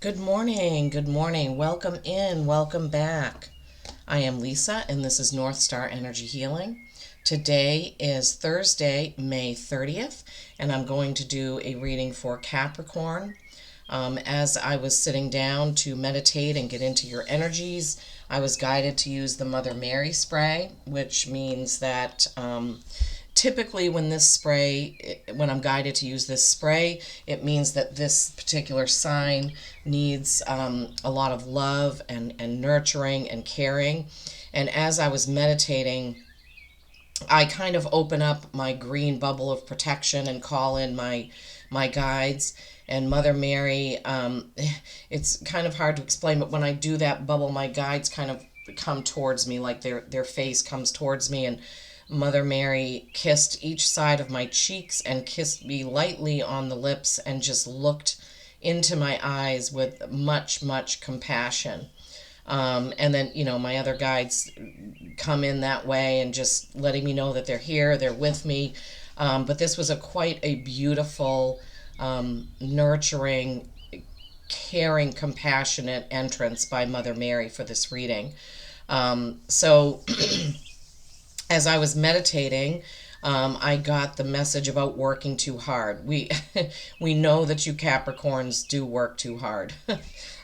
Good morning. Good morning. Welcome in. Welcome back. I am Lisa, and this is North Star Energy Healing. Today is Thursday, May 30th, and I'm going to do a reading for Capricorn. As I was sitting down to meditate and get into your energies, I was guided to use the Mother Mary spray, which means that typically when I'm guided to use this spray, it means that this particular sign needs a lot of love and nurturing and caring. And as I was meditating, I kind of open up my green bubble of protection and call in my guides and Mother Mary. It's kind of hard to explain, but when I do that bubble, my guides kind of come towards me, like their face comes towards me, and Mother Mary kissed each side of my cheeks and kissed me lightly on the lips and just looked into my eyes with much, much compassion. And then, my other guides come in that way and just letting me know that they're here, they're with me. But this was quite a beautiful, nurturing, caring, compassionate entrance by Mother Mary for this reading. So as I was meditating, I got the message about working too hard. We we know that you Capricorns do work too hard.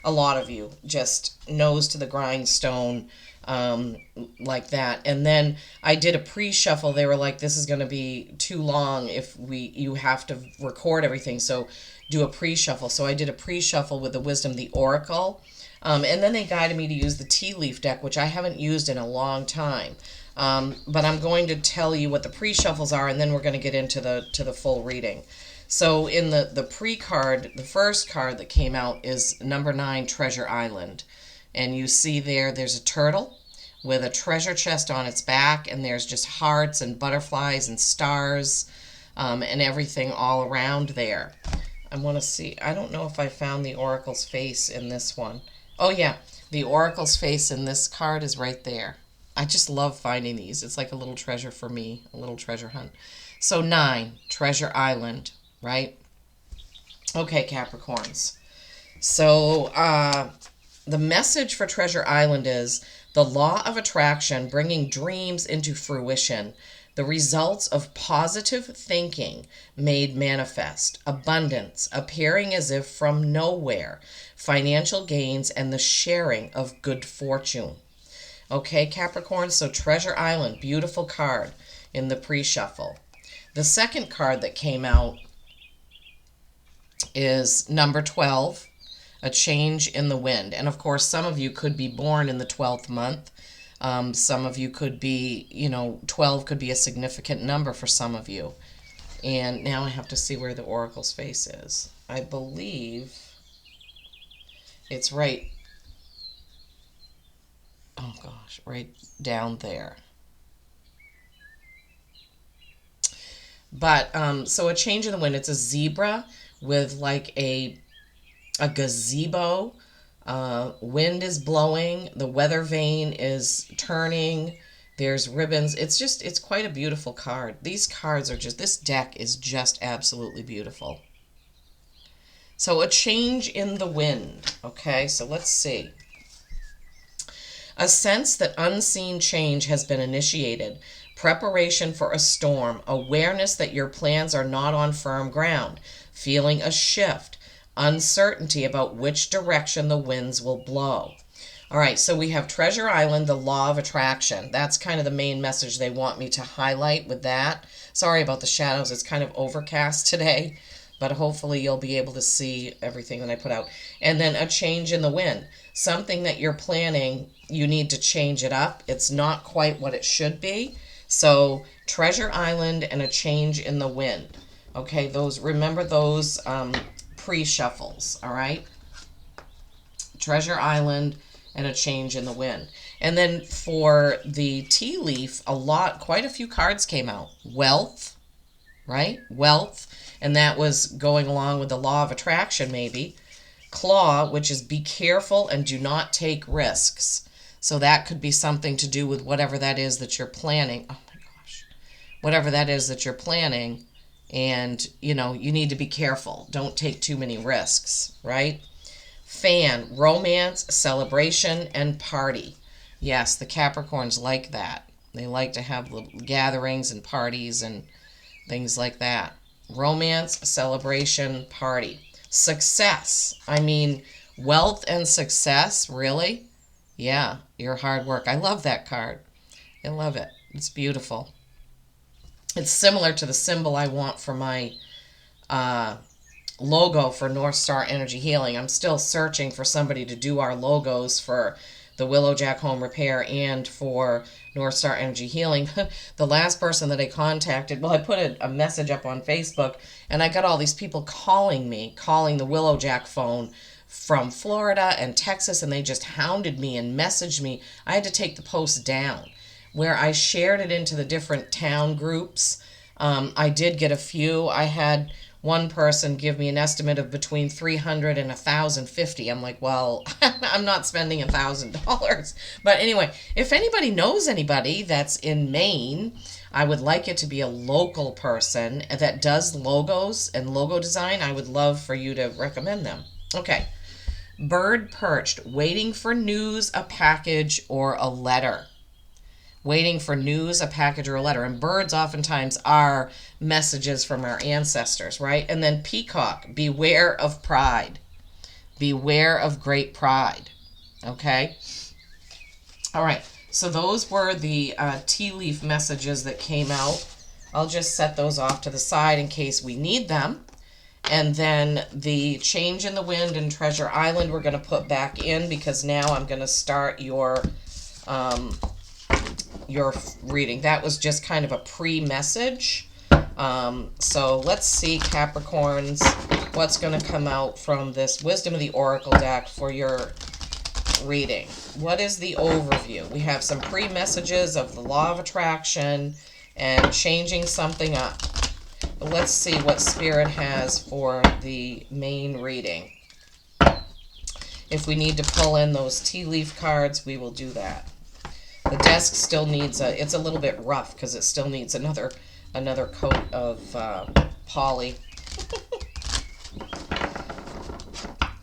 A lot of you just nose to the grindstone, like that. And then I did a pre-shuffle. They were like, "This is going to be too long if you have to record everything. So do a pre-shuffle." So I did a pre-shuffle with the Wisdom, the Oracle. And then they guided me to use the tea leaf deck, which I haven't used in a long time. But I'm going to tell you what the pre-shuffles are, and then we're going to get into the full reading. So in the pre-card, the first card that came out is number 9, Treasure Island. And you see there's a turtle with a treasure chest on its back, and there's just hearts and butterflies and stars, and everything all around there. I want to see. I don't know if I found the Oracle's face in this one. Oh, yeah. The Oracle's face in this card is right there. I just love finding these. It's like a little treasure for me, a little treasure hunt. So 9, Treasure Island, right? Okay, Capricorns. So the message for Treasure Island is the law of attraction, bringing dreams into fruition, the results of positive thinking made manifest, abundance appearing as if from nowhere, financial gains, and the sharing of good fortune. Okay, Capricorn, so Treasure Island, beautiful card in the pre-shuffle. The second card that came out is number 12, A Change in the Wind. And of course, some of you could be born in the 12th month. Some of you could be, 12 could be a significant number for some of you. And now I have to see where the Oracle's face is. I believe it's right, oh gosh, right down there. But so A Change in the Wind, it's a zebra with like a gazebo. Wind is blowing, the weather vane is turning, there's ribbons. It's quite a beautiful card. These cards are this deck is just absolutely beautiful. So A Change in the Wind. Okay, so let's see. A sense that unseen change has been initiated. Preparation for a storm. Awareness that your plans are not on firm ground. Feeling a shift. Uncertainty about which direction the winds will blow. All right, so we have Treasure Island, the law of attraction. That's kind of the main message they want me to highlight with that. Sorry about the shadows. It's kind of overcast today, but hopefully you'll be able to see everything that I put out. And then A Change in the Wind. Something that you're planning, you need to change it up. It's not quite what it should be. So Treasure Island and A Change in the Wind. Okay, remember those pre-shuffles, all right? Treasure Island and A Change in the Wind. And then for the tea leaf, quite a few cards came out. Wealth, right? Wealth, and that was going along with the law of attraction maybe. Claw, which is be careful and do not take risks. So that could be something to do with whatever that is that you're planning. Oh my gosh. Whatever that is that you're planning. And, you need to be careful. Don't take too many risks, right? Fan, romance, celebration, and party. Yes, the Capricorns like that. They like to have little gatherings and parties and things like that. Romance, celebration, party. Success. I mean, wealth and success, really? Yeah, your hard work. I love that card. I love it. It's beautiful. It's similar to the symbol I want for my uh, logo for North Star Energy Healing. I'm still searching for somebody to do our logos for the Willow Jack Home Repair and for North Star Energy Healing. The last person that I contacted, well, I put a message up on Facebook, and I got all these people calling me, calling the Willow Jack phone from Florida and Texas, and they just hounded me and messaged me. I had to take the post down. Where I shared it into the different town groups, I did get a few. I had one person give me an estimate of between 300 and 1,050. I'm like, well, I'm not spending $1,000. But anyway, if anybody knows anybody that's in Maine, I would like it to be a local person that does logos and logo design. I would love for you to recommend them. Okay. Bird perched, waiting for news, a package, or a letter. Waiting for news, a package, or a letter. And birds oftentimes are messages from our ancestors, right? And then peacock, beware of pride. Beware of great pride. Okay? All right. So those were the tea leaf messages that came out. I'll just set those off to the side in case we need them. And then the change in the wind and Treasure Island we're going to put back in because now I'm going to start your reading. That was just kind of a pre-message. So let's see, Capricorns, what's going to come out from this Wisdom of the Oracle deck for your reading. What is the overview? We have some pre-messages of the Law of Attraction and changing something up. But let's see what Spirit has for the main reading. If we need to pull in those tea leaf cards, we will do that. The desk still needs it's a little bit rough because it still needs another coat of poly.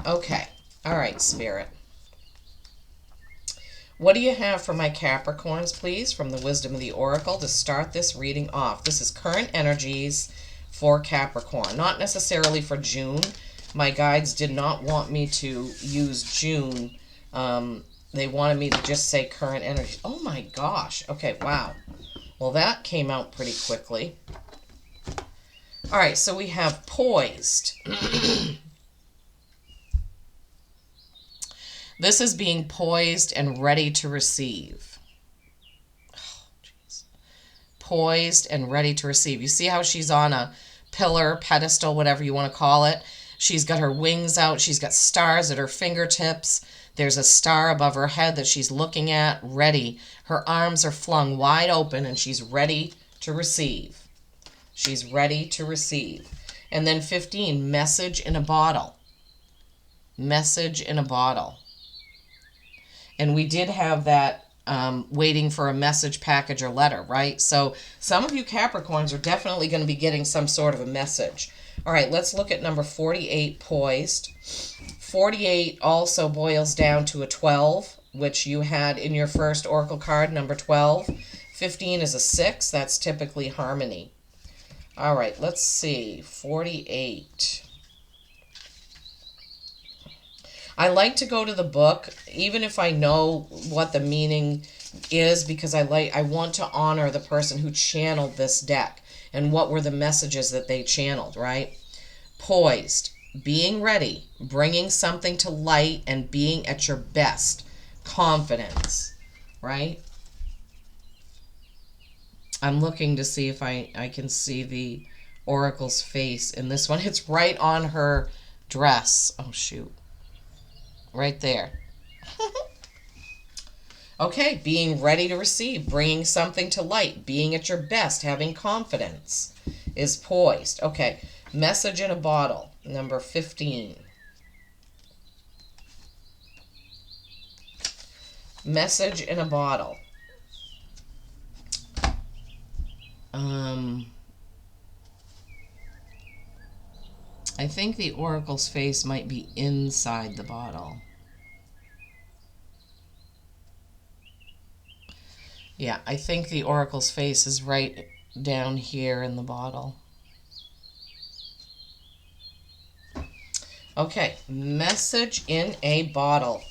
Okay. All right, Spirit. What do you have for my Capricorns, please, from the Wisdom of the Oracle to start this reading off? This is current energies for Capricorn, not necessarily for June. My guides did not want me to use June. They wanted me to just say current energies. Oh my gosh. Okay, wow. Well, that came out pretty quickly. All right, so we have poised. This is being poised and ready to receive. Oh, jeez. Poised and ready to receive. You see how she's on a pillar, pedestal, whatever you want to call it? She's got her wings out. She's got stars at her fingertips. There's a star above her head that she's looking at, ready. Her arms are flung wide open and she's ready to receive. She's ready to receive. And then 15, message in a bottle. Message in a bottle. And we did have that waiting for a message, package, or letter, right? So some of you Capricorns are definitely going to be getting some sort of a message. All right, let's look at number 48, poised. 48 also boils down to a 12, which you had in your first oracle card, number 12. 15 is a 6. That's typically harmony. All right, let's see. 48. I like to go to the book, even if I know what the meaning is, because I want to honor the person who channeled this deck and what were the messages that they channeled, right? Poised, being ready, bringing something to light and being at your best. Confidence, right? I'm looking to see if I can see the oracle's face in this one. It's right on her dress. Oh, shoot. Right there. Okay, being ready to receive, bringing something to light, being at your best, having confidence is poised. Okay, message in a bottle, number 15. Message in a bottle. I think the oracle's face might be inside the bottle. Yeah, I think the oracle's face is right down here in the bottle. Okay, message in a bottle.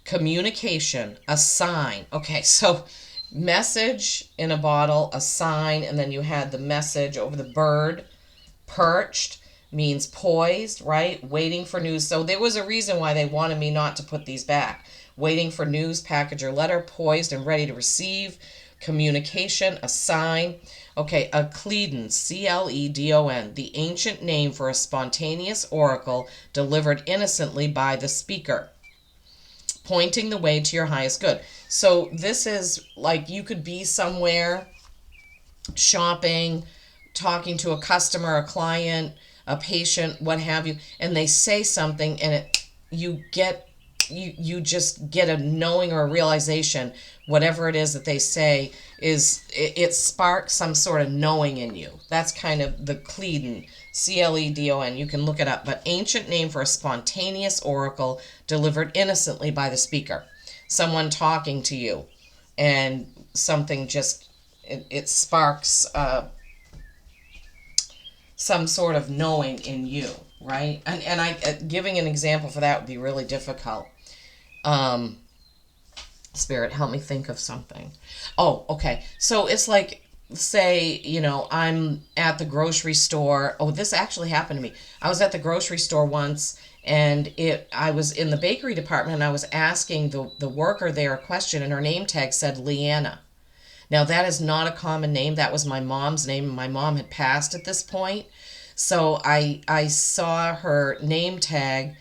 Communication, a sign. Okay, so message in a bottle, a sign, and then you had the message over the bird. Perched means poised, right? Waiting for news. So there was a reason why they wanted me not to put these back. Waiting for news, package, or letter, poised and ready to receive. Communication, a sign. Okay, a Cledon, Cledon, the ancient name for a spontaneous oracle delivered innocently by the speaker, pointing the way to your highest good. So this is like you could be somewhere shopping, talking to a customer, a client, a patient, what have you, and they say something and you just get a knowing or a realization, whatever it is that they say it sparks some sort of knowing in you. That's kind of the Cledon, Cledon. You can look it up, but ancient name for a spontaneous oracle delivered innocently by the speaker. Someone talking to you and something just it sparks some sort of knowing in you, right? And I giving an example for that would be really difficult. Spirit, help me think of something. Oh, okay. So it's like, say, I'm at the grocery store. Oh, this actually happened to me. I was at the grocery store once, and I was in the bakery department, and I was asking the worker there a question, and her name tag said Leanna. Now, that is not a common name. That was my mom's name, and my mom had passed at this point. So I saw her name tag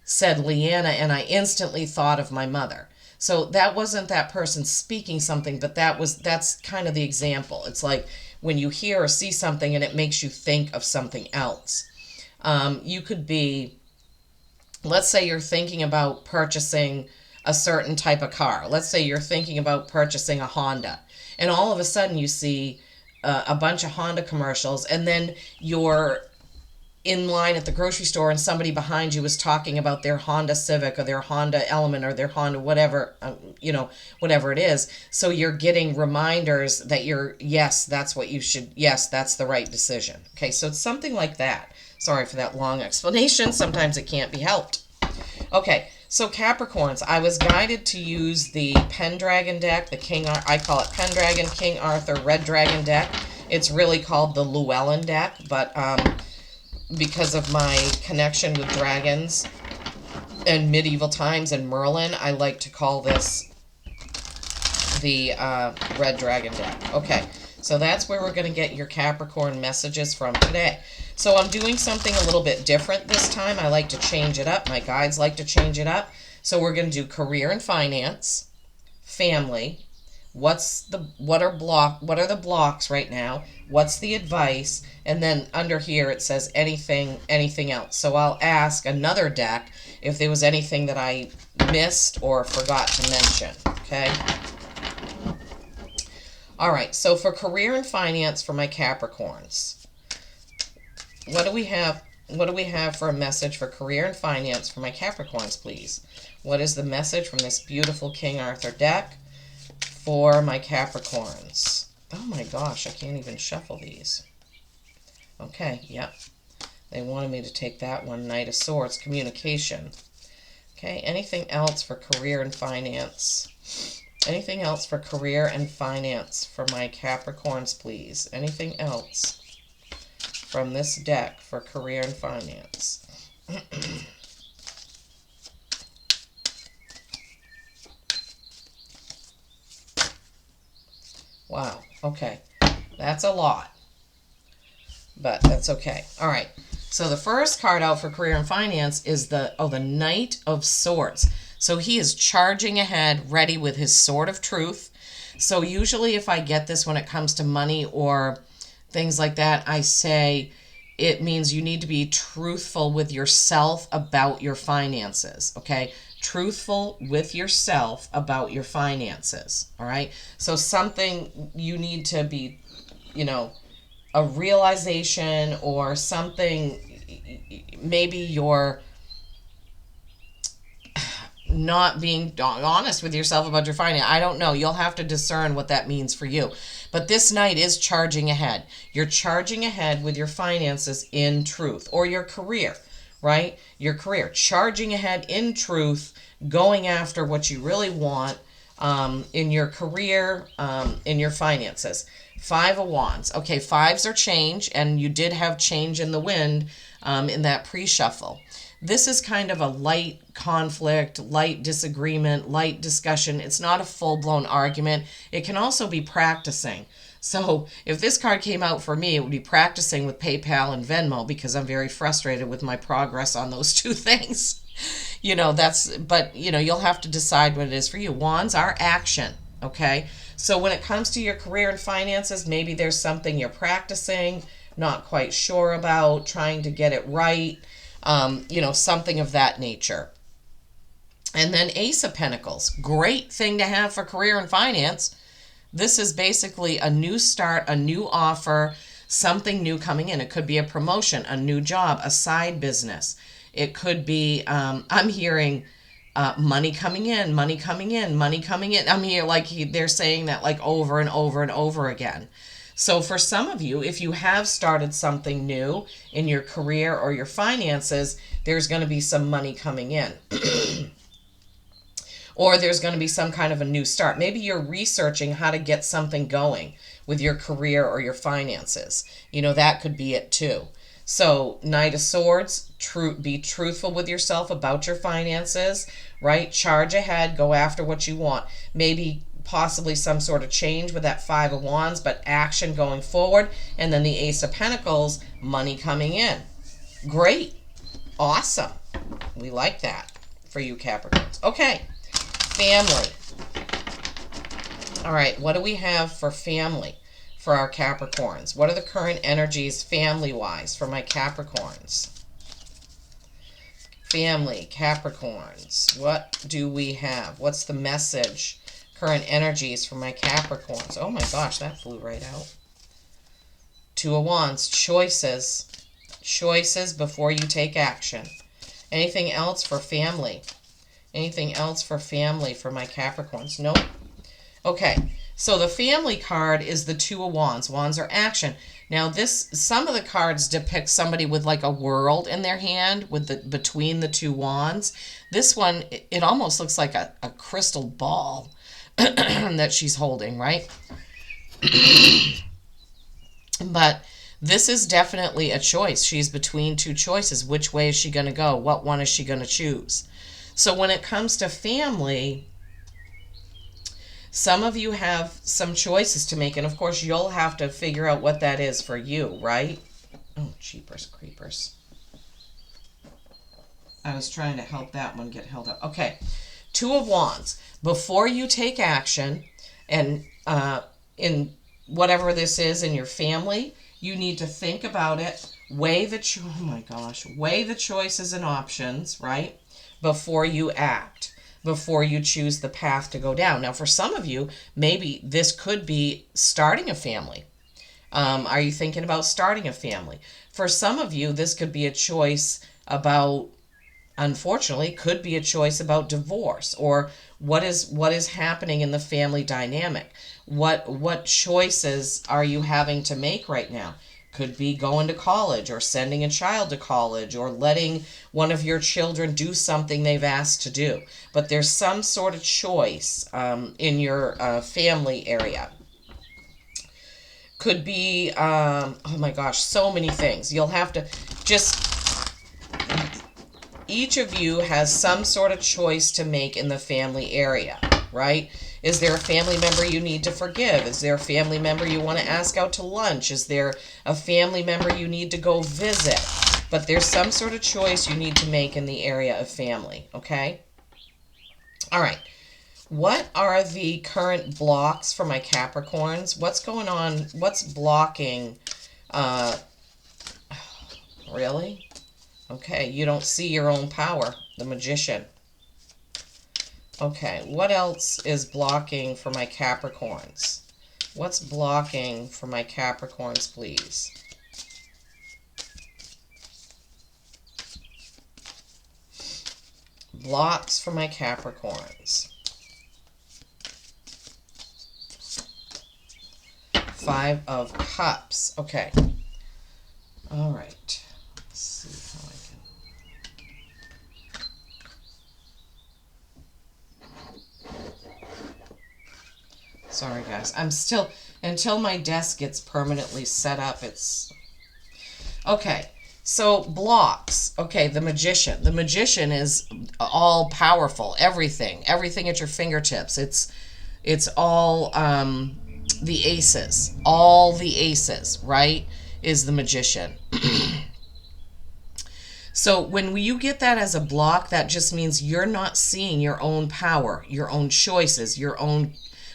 said Leanna, and I instantly thought of my mother. So that wasn't that person speaking something, but that's kind of the example. It's like when you hear or see something and it makes you think of something else. You could be, let's say you're thinking about purchasing a certain type of car. Let's say you're thinking about purchasing a Honda, and all of a sudden you see a bunch of Honda commercials, and then you're in line at the grocery store and somebody behind you is talking about their Honda Civic or their Honda Element or their Honda whatever, whatever it is. So you're getting reminders that yes, that's what you should, yes, that's the right decision. Okay, so it's something like that. Sorry for that long explanation. Sometimes it can't be helped. Okay, so Capricorns, I was guided to use the Pendragon deck, I call it Pendragon, King Arthur, Red Dragon deck. It's really called the Llewellyn deck, but because of my connection with dragons and medieval times and Merlin, I like to call this the Red Dragon deck. Okay, so that's where we're going to get your Capricorn messages from today. So I'm doing something a little bit different this time. I like to change it up. My guides like to change it up. So we're going to do career and finance, family. What are the blocks right now? What's the advice? And then under here it says anything else. So I'll ask another deck if there was anything that I missed or forgot to mention. Okay. All right. So for career and finance for my Capricorns, what do we have? What do we have for a message for career and finance for my Capricorns, please? What is the message from this beautiful King Arthur deck for my Capricorns? Oh my gosh, I can't even shuffle these. Okay, yep. They wanted me to take that one. Knight of Swords, communication. Okay, anything else for career and finance? Anything else for career and finance for my Capricorns, please? Anything else from this deck for career and finance? Wow, okay. That's a lot. But that's okay. All right. So the first card out for career and finance is the Knight of Swords. So he is charging ahead, ready with his sword of truth. So usually if I get this when it comes to money or things like that, I say it means you need to be truthful with yourself about your finances, okay? Truthful with yourself about your finances, all right? So something you need to be, a realization or something, maybe you're not being honest with yourself about your finance. I don't know. You'll have to discern what that means for you. But this knight is charging ahead. You're charging ahead with your finances in truth, or your career, right? Your career, charging ahead in truth, going after what you really want in your career, in your finances. Five of Wands. Okay, fives are change, and you did have change in the wind in that pre-shuffle. This is kind of a light conflict, light disagreement, light discussion. It's not a full-blown argument. It can also be practicing. So if this card came out for me, it would be practicing with PayPal and Venmo, because I'm very frustrated with my progress on those two things. But you'll have to decide what it is for you. Wands are action, okay? So when it comes to your career and finances, maybe there's something you're practicing, not quite sure about, trying to get it right, something of that nature. And then Ace of Pentacles, great thing to have for career and finance. This is basically a new start, a new offer, something new coming in. It could be a promotion, a new job, a side business. It could be, I'm hearing money coming in, money coming in, money coming in. I'm here they're saying that like over and over and over again. So for some of you, if you have started something new in your career or your finances, there's going to be some money coming in. Or there's going to be some kind of a new start. Maybe you're researching how to get something going with your career or your finances. That could be it too. So Knight of Swords, be truthful with yourself about your finances, right? Charge ahead, go after what you want. Maybe possibly some sort of change with that Five of Wands, but action going forward. And then the Ace of Pentacles, money coming in. Great. Awesome. We like that for you Capricorns. Okay. Family. All right. What do we have for family for our Capricorns? What are the current energies family-wise for my Capricorns? Family, Capricorns. What do we have? What's the message? Current energies for my Capricorns. Oh my gosh, that flew right out. Two of Wands, choices. Choices before you take action. Anything else for family? Anything else for family for my Capricorns? Nope. Okay, so the family card is the Two of Wands. Wands are action. Now some of the cards depict somebody with like a world in their hand with between the two wands. This one, it almost looks like a crystal ball that she's holding, right? But this is definitely a choice. She's between two choices. Which way is she going to go? What one is she going to choose? So when it comes to family, some of you have some choices to make. And of course, you'll have to figure out what that is for you, right? Oh, jeepers creepers. I was trying to help that one get held up. Okay. Two of Wands. Before you take action, and in whatever this is in your family, you need to think about it, weigh the choices and options, right? Before you act, before you choose the path to go down. Now, for some of you, maybe this could be starting a family. Are you thinking about starting a family? For some of you, this could be a choice about, unfortunately, could be a choice about divorce, or what is happening in the family dynamic. What choices are you having to make right now? Could be going to college, or sending a child to college, or letting one of your children do something they've asked to do. But there's some sort of choice in your family area. Could be, oh my gosh, so many things. You'll have to each of you has some sort of choice to make in the family area, right? Is there a family member you need to forgive? Is there a family member you want to ask out to lunch? Is there a family member you need to go visit? But there's some sort of choice you need to make in the area of family, okay? All right. What are the current blocks for my Capricorns? What's going on? What's blocking? Really? Okay, you don't see your own power, the Magician. Okay, what else is blocking for my Capricorns? What's blocking for my Capricorns, please? Blocks for my Capricorns. 5 of Cups. Okay. All right. Let's see how I can... Sorry, guys. I'm still... Until my desk gets permanently set up, it's... Okay. So, blocks. Okay, the Magician. The Magician is all powerful. Everything. Everything at your fingertips. It's all... the aces, all the aces, right, is the Magician. So when you get that as a block, that just means you're not seeing your own power, your own choices, your own,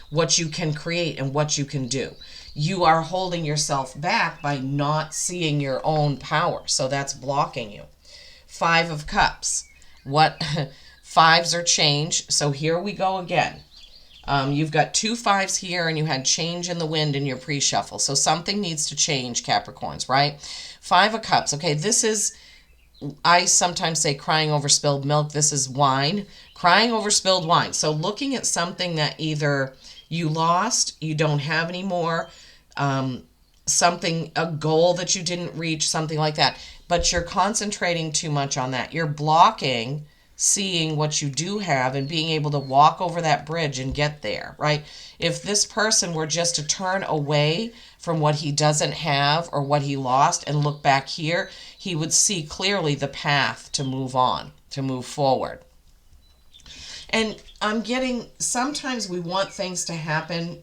what you can create and what you can do. You are holding yourself back by not seeing your own power. So that's blocking you. 5 of Cups. What? Fives are change. So here we go again. You've got 2 5s here, and you had change in the wind in your pre-shuffle. So something needs to change, Capricorns, right? 5 of Cups. Okay, this is, I sometimes say crying over spilled milk. This is wine. Crying over spilled wine. So looking at something that either you lost, you don't have anymore, something, a goal that you didn't reach, something like that. But you're concentrating too much on that. You're blocking seeing what you do have and being able to walk over that bridge and get there, right? If this person were just to turn away from what he doesn't have or what he lost and look back here, he would see clearly the path to move on, to move forward. And I'm getting, sometimes we want things to happen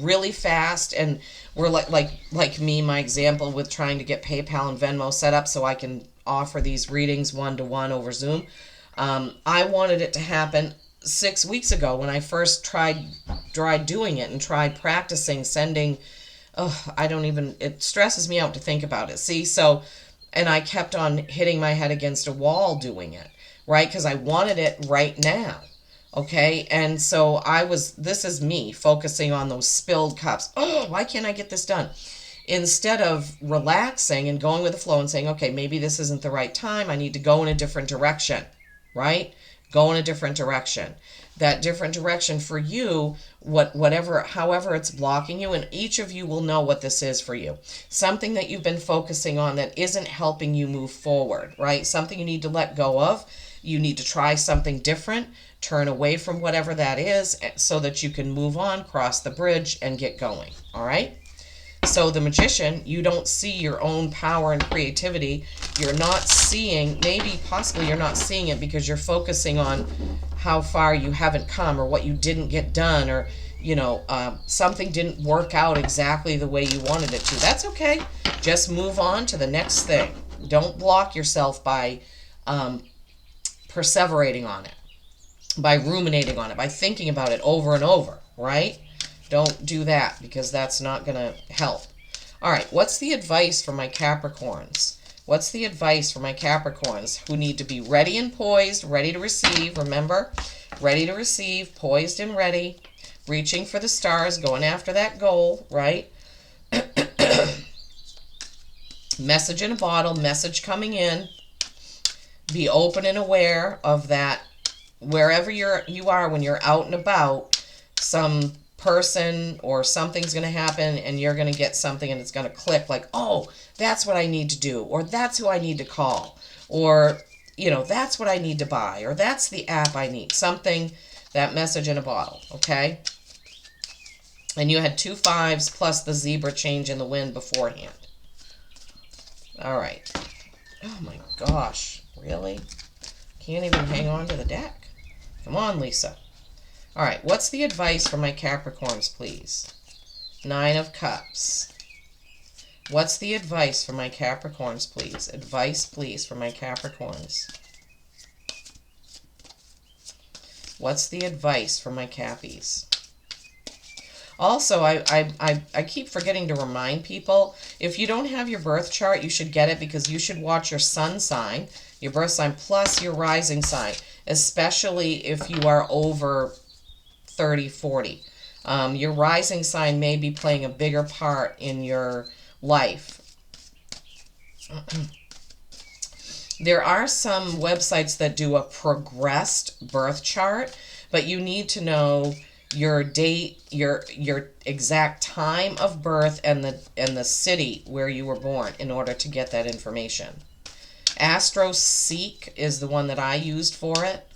really fast, and we're like me, my example with trying to get PayPal and Venmo set up so I can offer these readings one-to-one over Zoom. I wanted it to happen 6 weeks ago when I first tried doing it and tried practicing sending. Oh, it stresses me out to think about it. See, so, and I kept on hitting my head against a wall doing it, right? Because I wanted it right now. Okay. And so this is me focusing on those spilled cups. Oh, why can't I get this done? Instead of relaxing and going with the flow and saying, okay, maybe this isn't the right time. I need to go in a different direction. Right? Go in a different direction. That different direction for you, however it's blocking you, and each of you will know what this is for you. Something that you've been focusing on that isn't helping you move forward, right? Something you need to let go of. You need to try something different, turn away from whatever that is so that you can move on, cross the bridge, and get going, all right? So the Magician, you don't see your own power and creativity. You're not seeing, possibly you're not seeing it because you're focusing on how far you haven't come or what you didn't get done, or, something didn't work out exactly the way you wanted it to. That's okay. Just move on to the next thing. Don't block yourself by perseverating on it, by ruminating on it, by thinking about it over and over, right? Don't do that because that's not going to help. All right, what's the advice for my Capricorns? What's the advice for my Capricorns who need to be ready and poised, ready to receive? Remember, ready to receive, poised and ready, reaching for the stars, going after that goal, right? Message in a bottle, message coming in. Be open and aware of that. Wherever you are when you're out and about, some person or something's going to happen and you're going to get something and it's going to click like, oh, that's what I need to do, or that's who I need to call, or, that's what I need to buy, or that's the app I need. Something, that message in a bottle, okay? And you had 2 5s plus the zebra change in the wind beforehand. All right. Oh my gosh, really? Can't even hang on to the deck. Come on, Lisa. All right, what's the advice for my Capricorns, please? 9 of Cups. What's the advice for my Capricorns, please? Advice, please, for my Capricorns. What's the advice for my Cappies? Also, I keep forgetting to remind people, if you don't have your birth chart, you should get it because you should watch your sun sign, your birth sign, plus your rising sign, especially if you are over 30, 40. Your rising sign may be playing a bigger part in your life. There are some websites that do a progressed birth chart, but you need to know your date, your exact time of birth, and the city where you were born in order to get that information. AstroSeek is the one that I used for it.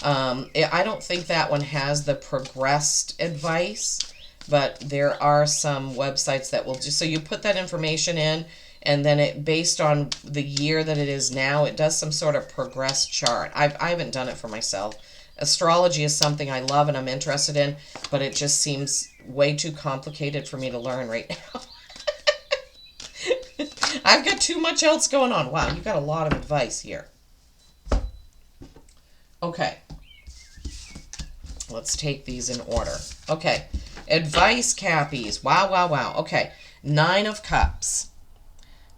I don't think that one has the progressed advice, but there are some websites that will just, so you put that information in, and then it, based on the year that it is now, it does some sort of progressed chart. I haven't done it for myself. Astrology is something I love and I'm interested in, but it just seems way too complicated for me to learn right now. I've got too much else going on. Wow, you got a lot of advice here. Okay. Let's take these in order. Okay. Advice, Cappies. Wow, wow, wow. Okay. 9 of Cups.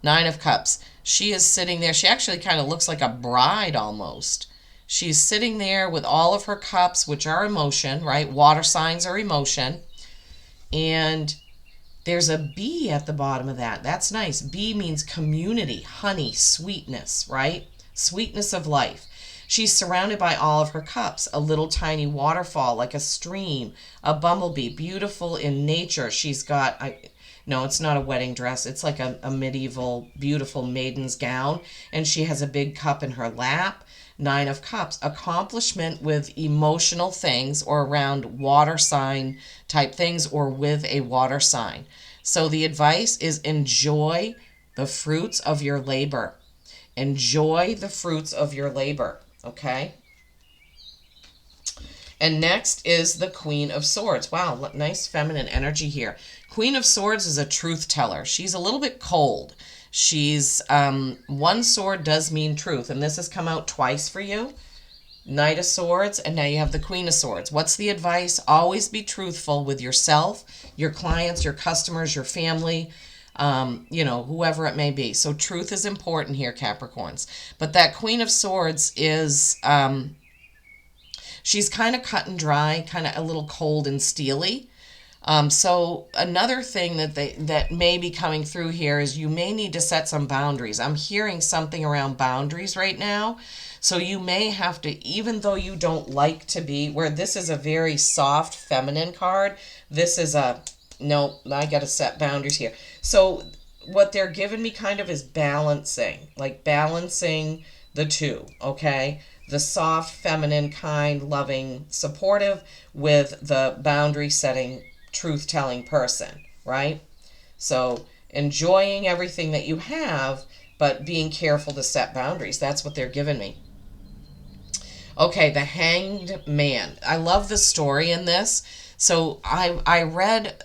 9 of Cups. She is sitting there. She actually kind of looks like a bride almost. She's sitting there with all of her cups, which are emotion, right? Water signs are emotion. And there's a bee at the bottom of that. That's nice. Bee means community, honey, sweetness, right? Sweetness of life. She's surrounded by all of her cups, a little tiny waterfall, like a stream, a bumblebee, beautiful in nature. She's got, no, it's not a wedding dress. It's like a medieval, beautiful maiden's gown. And she has a big cup in her lap. 9 of Cups, accomplishment with emotional things or around water sign type things or with a water sign. So the advice is enjoy the fruits of your labor. Enjoy the fruits of your labor, okay? And next is the Queen of Swords. Wow, nice feminine energy here. Queen of Swords is a truth teller. She's a little bit cold. She's, one sword does mean truth, and this has come out twice for you. Knight of Swords, and now you have the Queen of Swords. What's the advice? Always be truthful with yourself, your clients, your customers, your family, whoever it may be. So truth is important here, Capricorns. But that Queen of Swords is, she's kind of cut and dry, kind of a little cold and steely. So another thing that may be coming through here is you may need to set some boundaries. I'm hearing something around boundaries right now. So you may have to, even though you don't like to be, where this is a very soft feminine card, this is no, I got to set boundaries here. So what they're giving me kind of is balancing, like balancing the two, okay? The soft, feminine, kind, loving, supportive with the boundary setting, truth-telling person, right? So enjoying everything that you have, but being careful to set boundaries. That's what they're giving me. Okay, the Hanged Man. I love the story in this. So I read,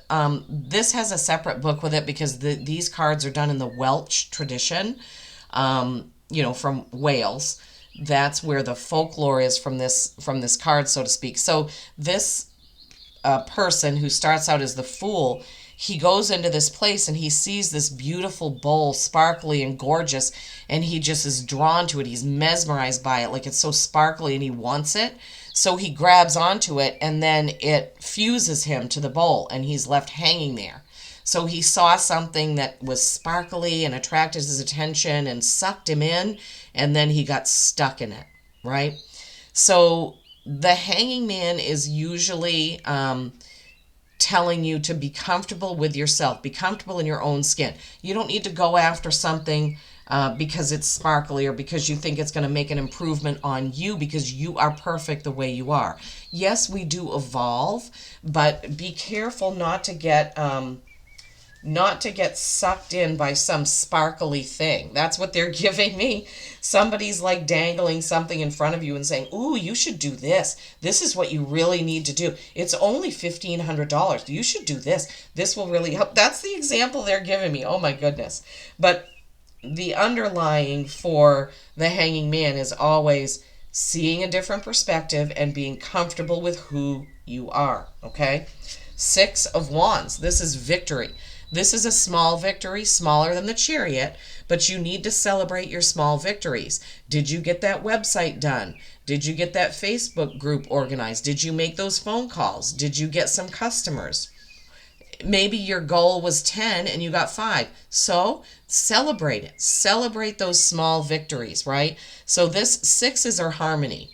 this has a separate book with it because these cards are done in the Welsh tradition, from Wales. That's where the folklore is from this card, so to speak. So this person who starts out as the Fool, he goes into this place and he sees this beautiful bowl, sparkly and gorgeous, and he just is drawn to it. He's mesmerized by it, like it's so sparkly, and he wants it. So he grabs onto it, and then it fuses him to the bowl, and he's left hanging there. So he saw something that was sparkly and attracted his attention and sucked him in, and then he got stuck in it, right? So the Hanging Man is usually telling you to be comfortable with yourself, be comfortable in your own skin. You don't need to go after something because it's sparkly or because you think it's going to make an improvement on you, because you are perfect the way you are. Yes, we do evolve, but be careful not to get sucked in by some sparkly thing. That's what they're giving me. Somebody's like dangling something in front of you and saying, ooh, you should do this. This is what you really need to do. It's only $1,500. You should do this. This will really help. That's the example they're giving me. Oh my goodness. But the underlying for the Hanging Man is always seeing a different perspective and being comfortable with who you are, okay? 6 of Wands. This is victory. This is a small victory, smaller than the Chariot, but you need to celebrate your small victories. Did you get that website done? Did you get that Facebook group organized? Did you make those phone calls? Did you get some customers? Maybe your goal was 10 and you got 5. So celebrate it. Celebrate those small victories, right? So this 6s are harmony,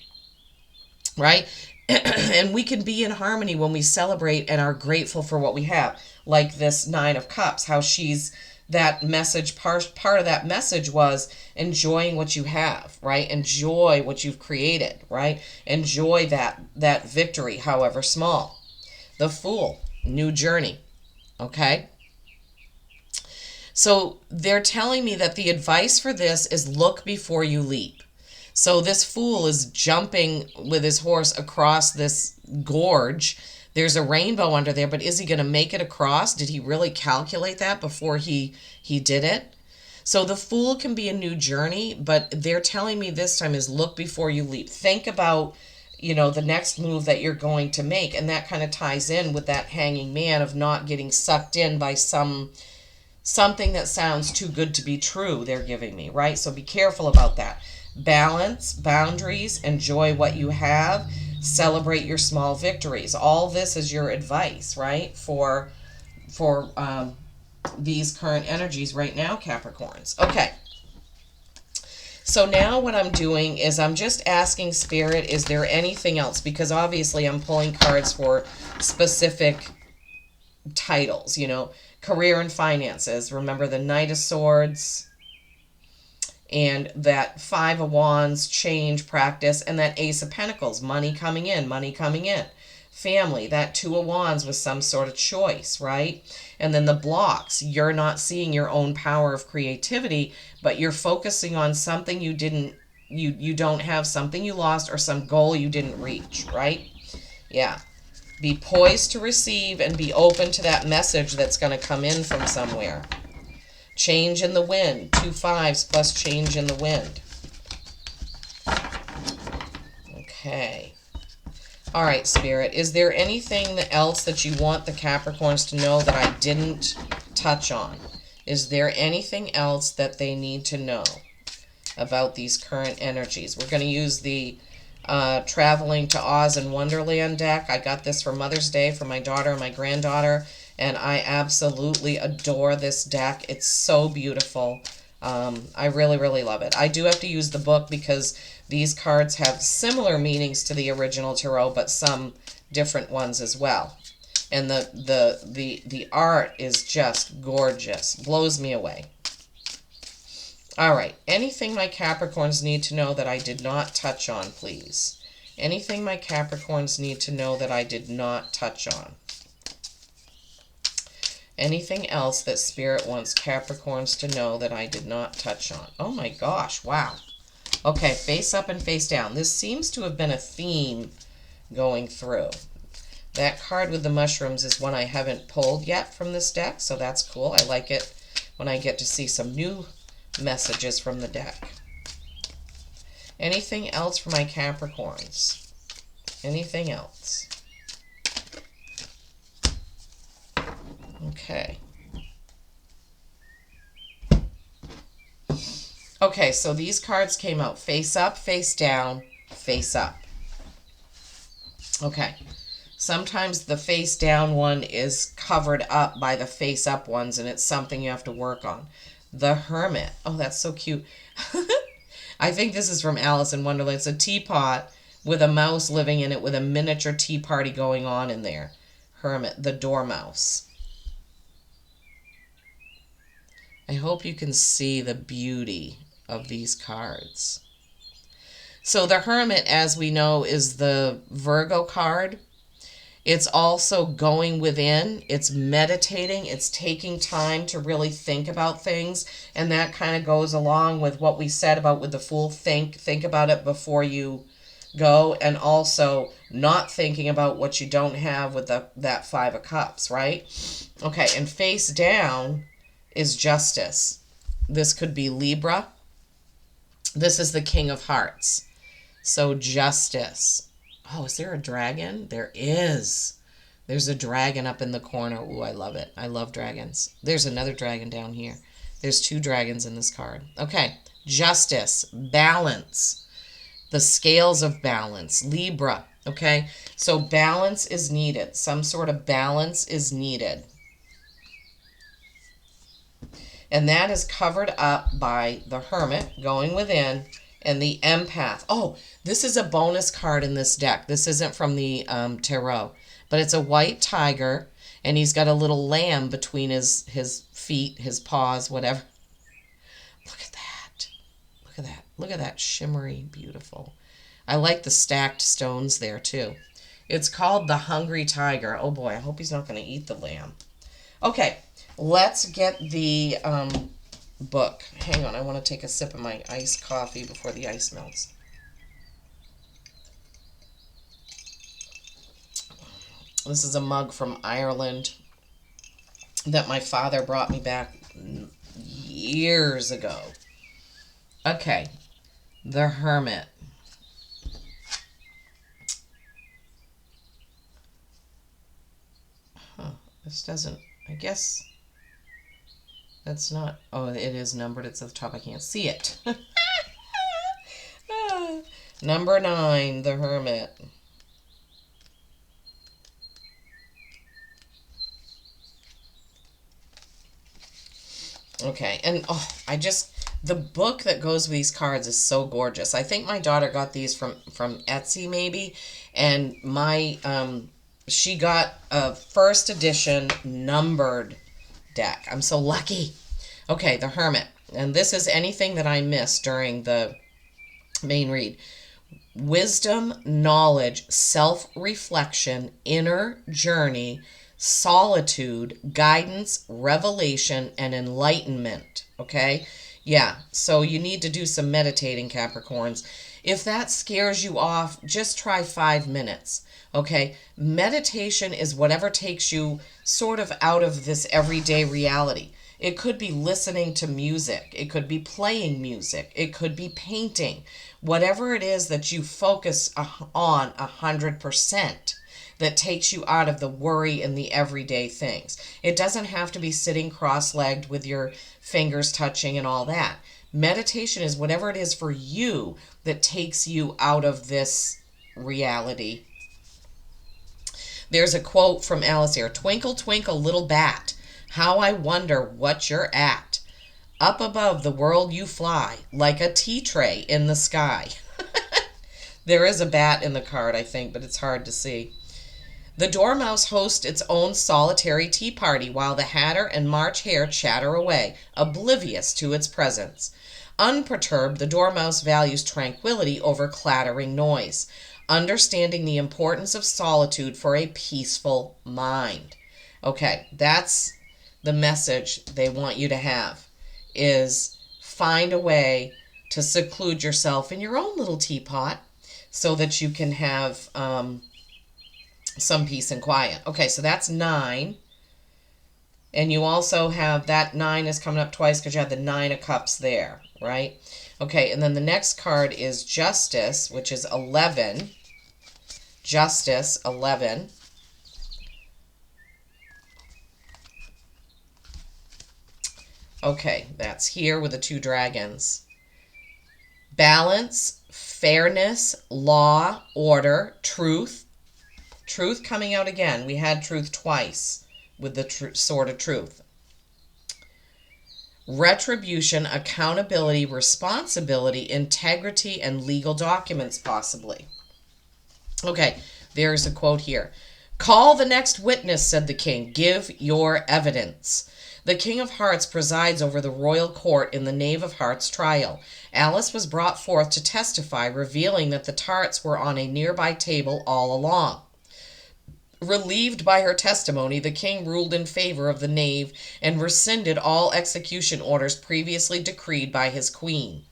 right? And we can be in harmony when we celebrate and are grateful for what we have. Like this 9 of Cups, how she's that message, part of that message was enjoying what you have, right? Enjoy what you've created, right? Enjoy that victory, however small. The Fool, new journey, okay? So they're telling me that the advice for this is look before you leap. So this Fool is jumping with his horse across this gorge. There's a rainbow under there, but is he going to make it across? Did he really calculate that before he did it? So the Fool can be a new journey, but they're telling me this time is look before you leap. Think about, the next move that you're going to make. And that kind of ties in with that Hanging Man of not getting sucked in by something that sounds too good to be true they're giving me, right? So be careful about that. Balance, boundaries, enjoy what you have, celebrate your small victories. All this is your advice, right? For these current energies right now, Capricorns. Okay. So now what I'm doing is I'm just asking Spirit, is there anything else? Because obviously I'm pulling cards for specific titles, career and finances. Remember the Knight of Swords and that 5 of Wands, change, practice, and that Ace of Pentacles, money coming in, money coming in. Family, that 2 of Wands was some sort of choice, right? And then the blocks, you're not seeing your own power of creativity, but you're focusing on something you don't have, something you lost, or some goal you didn't reach, right? Yeah. Be poised to receive and be open to that message that's going to come in from somewhere. Change in the wind. 2 5s plus change in the wind. Okay. All right, Spirit. Is there anything else that you want the Capricorns to know that I didn't touch on? Is there anything else that they need to know about these current energies? We're going to use the Traveling to Oz and Wonderland deck. I got this for Mother's Day for my daughter and my granddaughter, and I absolutely adore this deck. It's so beautiful. I really, really love it. I do have to use the book because these cards have similar meanings to the original tarot, but some different ones as well. And the art is just gorgeous. Blows me away. All right. Anything my Capricorns need to know that I did not touch on, please? Anything my Capricorns need to know that I did not touch on? Anything else that Spirit wants Capricorns to know that I did not touch on? Oh my gosh, wow. Okay, face up and face down. This seems to have been a theme going through. That card with the mushrooms is one I haven't pulled yet from this deck, so that's cool. I like it when I get to see some new messages from the deck. Anything else for my Capricorns? Anything else? Okay. Okay, so these cards came out face up, face down, face up. Okay. Sometimes the face down one is covered up by the face up ones, and it's something you have to work on. The Hermit. Oh, that's so cute. I think this is from Alice in Wonderland. It's a teapot with a mouse living in it with a miniature tea party going on in there. Hermit, the dormouse. I hope you can see the beauty of these cards. So the Hermit, as we know, is the Virgo card. It's also going within, it's meditating, it's taking time to really think about things, and that kind of goes along with what we said about with the Fool. Think about it before you go, and also not thinking about what you don't have with that 5 of Cups, right? Okay, and face down is Justice. This could be Libra. This is the King of Hearts. So Justice. Oh, is there a dragon? There is. There's a dragon up in the corner. Ooh, I love it. I love dragons. There's another dragon down here. There's 2 dragons in this card. Okay. Justice. Balance. The scales of balance. Libra. Okay. So balance is needed. Some sort of balance is needed. And that is covered up by the Hermit going within and the Empath. Oh, this is a bonus card in this deck. This isn't from the tarot, but it's a white tiger, and he's got a little lamb between his feet, his paws, whatever. Look at that. Look at that. Look at that shimmery, beautiful. I like the stacked stones there too. It's called the Hungry Tiger. Oh boy, I hope he's not going to eat the lamb. Okay, let's get the book. Hang on, I want to take a sip of my iced coffee before the ice melts. This is a mug from Ireland that my father brought me back years ago. Okay, the Hermit. Huh, this doesn't, I guess that's not, oh, it is numbered. It's at the top. I can't see it. Number 9, the Hermit. Okay, and oh, the book that goes with these cards is so gorgeous. I think my daughter got these from Etsy maybe, and she got a first edition numbered deck. I'm so lucky. Okay, the Hermit. And this is anything that I missed during the main read. Wisdom, knowledge, self-reflection, inner journey, solitude, guidance, revelation, and enlightenment. Okay? Yeah, so you need to do some meditating, Capricorns. If that scares you off, just try 5 minutes. Okay? Meditation is whatever takes you sort of out of this everyday reality. It could be listening to music. It could be playing music. It could be painting. Whatever it is that you focus on 100%. That takes you out of the worry and the everyday things. It doesn't have to be sitting cross-legged with your fingers touching and all that. Meditation is whatever it is for you that takes you out of this reality. There's a quote from Alice here. Twinkle, twinkle, little bat, how I wonder what you're at. Up above the world you fly, like a tea tray in the sky. There is a bat in the card, I think, but it's hard to see. The Dormouse hosts its own solitary tea party while the Hatter and March Hare chatter away, oblivious to its presence. Unperturbed, the Dormouse values tranquility over clattering noise, understanding the importance of solitude for a peaceful mind. Okay, that's the message they want you to have, is find a way to seclude yourself in your own little teapot so that you can have some peace and quiet. Okay, so that's 9. And you also have that 9 is coming up twice because you have the 9 of Cups there, right? Okay, and then the next card is Justice, which is 11. Justice, 11. Okay, that's here with the 2 dragons. Balance, fairness, law, order, truth. Truth coming out again. We had truth twice with the sword of truth. Retribution, accountability, responsibility, integrity, and legal documents possibly. Okay, there's a quote here. Call the next witness, said the king. Give your evidence. The King of Hearts presides over the royal court in the Knave of Hearts trial. Alice was brought forth to testify, revealing that the tarts were on a nearby table all along. Relieved by her testimony, the king ruled in favor of the knave and rescinded all execution orders previously decreed by his queen.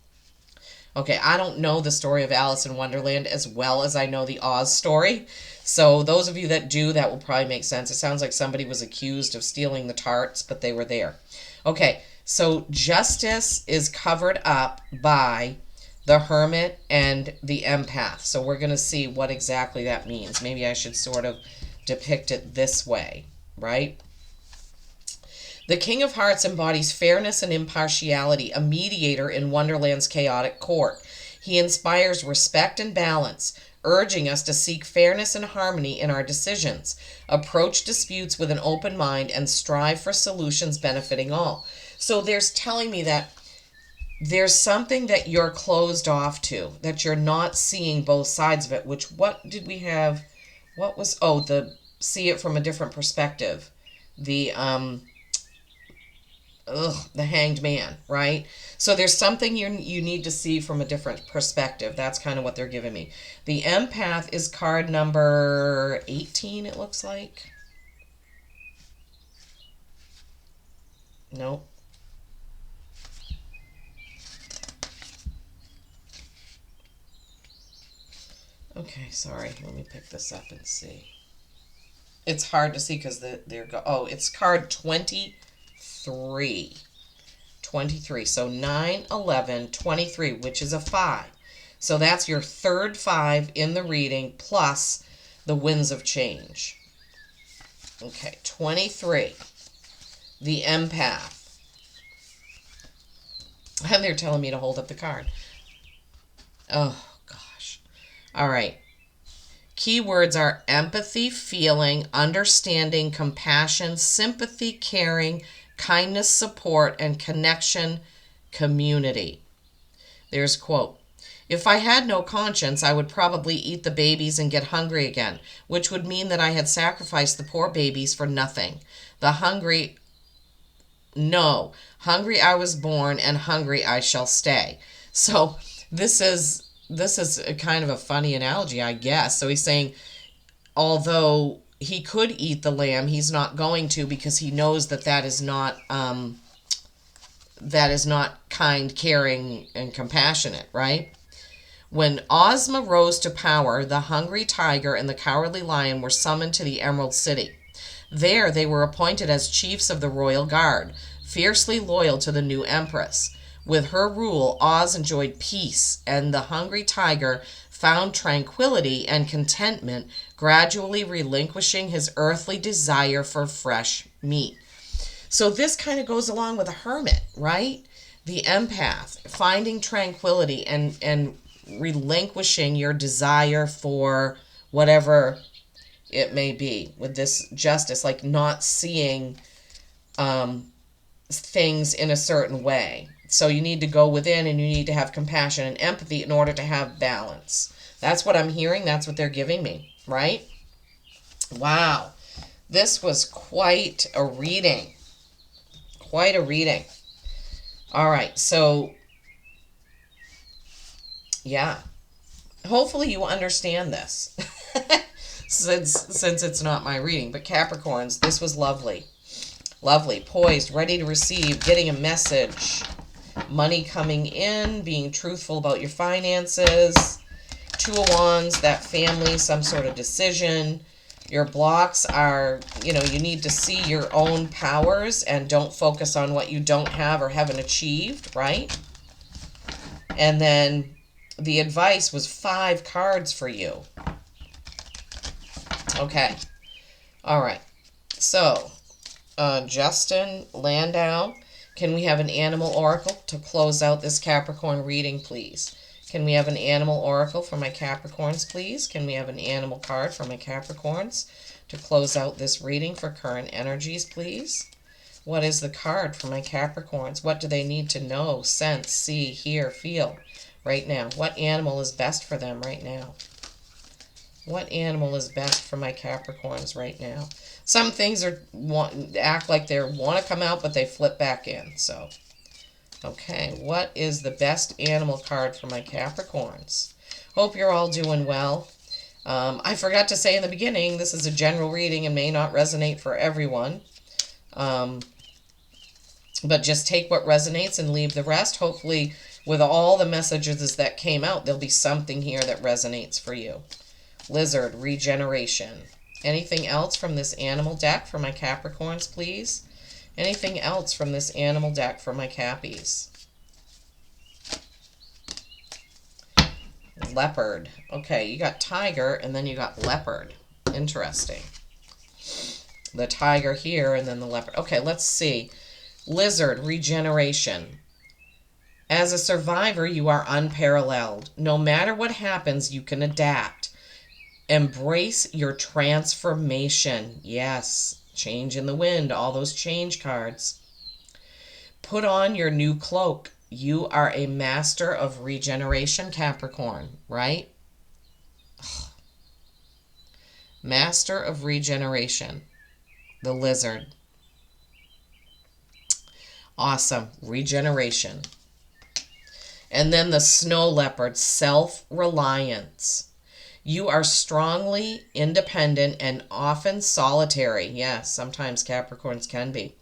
Okay, I don't know the story of Alice in Wonderland as well as I know the Oz story. So those of you that do, that will probably make sense. It sounds like somebody was accused of stealing the tarts, but they were there. Okay, so Justice is covered up by the Hermit and the Empath. So we're going to see what exactly that means. Maybe I should sort of depict it this way, right? The King of Hearts embodies fairness and impartiality, a mediator in Wonderland's chaotic court. He inspires respect and balance, urging us to seek fairness and harmony in our decisions, approach disputes with an open mind, and strive for solutions benefiting all. So there's telling me that there's something that you're closed off to, that you're not seeing both sides of it, which, what did we have? What was, oh, the see it from a different perspective. The, the hanged man, right? So there's something you need to see from a different perspective. That's kind of what they're giving me. The empath is card number 18, it looks like. Nope. Okay, sorry. Let me pick this up and see. It's hard to see because it's card 23. 23. So 9, 11, 23, which is a 5. So that's your third 5 in the reading plus the winds of change. Okay, 23. The empath. And they're telling me to hold up the card. Oh, gosh. All right. Keywords are empathy, feeling, understanding, compassion, sympathy, caring, kindness, support, and connection, community. There's a quote. If I had no conscience, I would probably eat the babies and get hungry again, which would mean that I had sacrificed the poor babies for nothing. Hungry I was born, and hungry I shall stay. So this is a kind of a funny analogy, I guess. So he's saying, although he could eat the lamb, he's not going to, because he knows that is not kind, caring, and compassionate, right? When Ozma rose to power, the hungry tiger and the cowardly lion were summoned to the Emerald City. There they were appointed as chiefs of the royal guard, fiercely loyal to the new empress. With her rule, Oz enjoyed peace, and the hungry tiger found tranquility and contentment, gradually relinquishing his earthly desire for fresh meat. So this kind of goes along with a hermit, right? The empath, finding tranquility and relinquishing your desire for whatever it may be, with this justice, like not seeing things in a certain way. So you need to go within, and you need to have compassion and empathy in order to have balance. That's what I'm hearing. That's what they're giving me, right? Wow. This was quite a reading. Quite a reading. All right. So, yeah. Hopefully you understand this. since it's not my reading. But Capricorns, this was lovely. Lovely. Poised, ready to receive, getting a message. Money coming in, being truthful about your finances. 2 of Wands, that family, some sort of decision. Your blocks are, you need to see your own powers and don't focus on what you don't have or haven't achieved, right? And then the advice was 5 cards for you. Okay. All right. So, Justin Landau, can we have an animal oracle to close out this Capricorn reading, please? Can we have an animal oracle for my Capricorns, please? Can we have an animal card for my Capricorns to close out this reading for current energies, please? What is the card for my Capricorns? What do they need to know, sense, see, hear, feel right now? What animal is best for them right now? What animal is best for my Capricorns right now? Some things act like they want to come out, but they flip back in. So, okay, what is the best animal card for my Capricorns? Hope you're all doing well. I forgot to say in the beginning, this is a general reading and may not resonate for everyone. But just take what resonates and leave the rest. Hopefully, with all the messages that came out, there'll be something here that resonates for you. Lizard, regeneration. Anything else from this animal deck for my Capricorns, please? Anything else from this animal deck for my Cappies? Leopard. Okay, you got tiger and then you got leopard. Interesting. The tiger here and then the leopard. Okay, let's see. Lizard, regeneration. As a survivor, you are unparalleled. No matter what happens, you can adapt. Embrace your transformation. Yes, change in the wind, all those change cards. Put on your new cloak. You are a master of regeneration, Capricorn, right? Master of regeneration. The lizard. Awesome. Regeneration. And then the snow leopard, self-reliance. You are strongly independent and often solitary. Yes, sometimes Capricorns can be.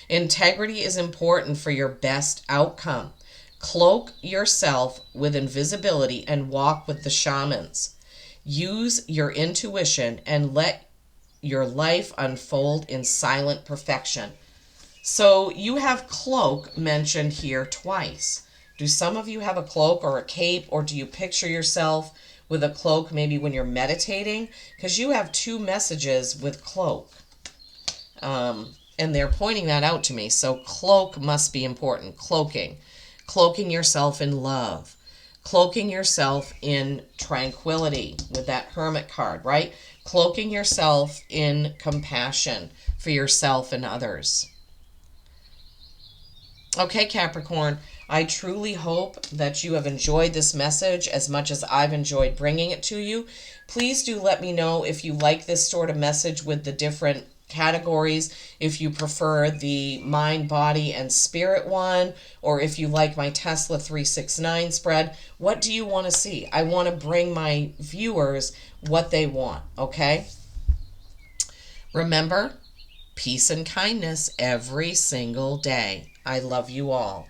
Integrity is important for your best outcome. Cloak yourself with invisibility and walk with the shamans. Use your intuition and let your life unfold in silent perfection. So you have cloak mentioned here twice. Do some of you have a cloak or a cape, or do you picture yourself with a cloak maybe when you're meditating? Because you have two messages with cloak. And they're pointing that out to me. So cloak must be important. Cloaking. Cloaking yourself in love. Cloaking yourself in tranquility with that hermit card, right? Cloaking yourself in compassion for yourself and others. Okay, Capricorn, I truly hope that you have enjoyed this message as much as I've enjoyed bringing it to you. Please do let me know if you like this sort of message with the different categories, if you prefer the mind, body, and spirit one, or if you like my Tesla 369 spread. What do you want to see? I want to bring my viewers what they want, okay? Remember, peace and kindness every single day. I love you all.